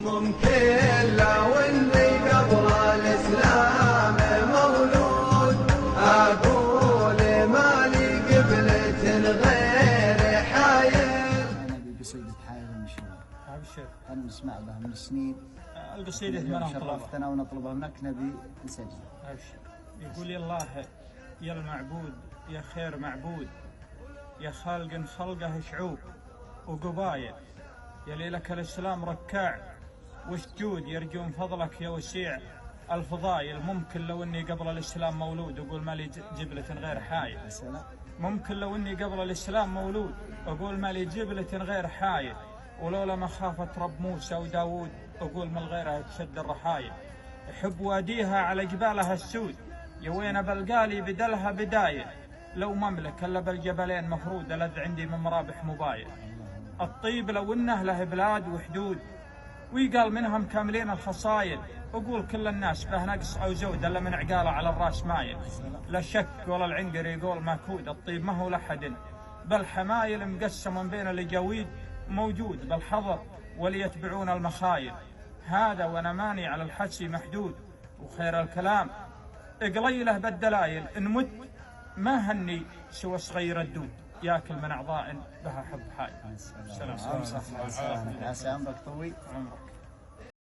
ممكن لو اني قبل الاسلام مولود اقول مالي قبلة غير حايل. انا بقصيدة حايل المشهور. ابشر. انا نسمع بها من سنين. القصيدة ما شرفتنا ونطلبها منك نبي نسجل. ابشر. يقول يا الله يا المعبود يا خير معبود يا خالق خلقه شعوب وقبايل يا ليلك الاسلام ركاع وسجود يرجون فضلك يا وسيع الفضايل. ممكن لو اني قبل الاسلام مولود اقول مالي جبلة غير حايل. ممكن لو اني قبل الاسلام مولود اقول مالي جبلة غير حايل. ولولا مخافة رب موسى وداود اقول من غيرها تشد الرحايل. احب واديها على جبالها السود يا وين بلقالي بدلها بداية. لو مملك الا بالجبلين مفروض الذ عندي من مرابح مباين. الطيب لو انه له بلاد وحدود ويقال منها مكاملين الخصايل اقول كل الناس به نقص او زود الا من عقاله على الراس مايل. لا شك ولا العنقر يقول ماكود الطيب ما هو لحد بل حمايل مقسم بين الجويد موجود بالحظر وليتبعون المخايل. هذا وانا ماني على الحسي محدود وخير الكلام قليله بالدلايل. ان مت ما هني سوى صغير الدود ياكل من اعضاء بها حب حي. السلام. عسى عمرك طويل. عمرك.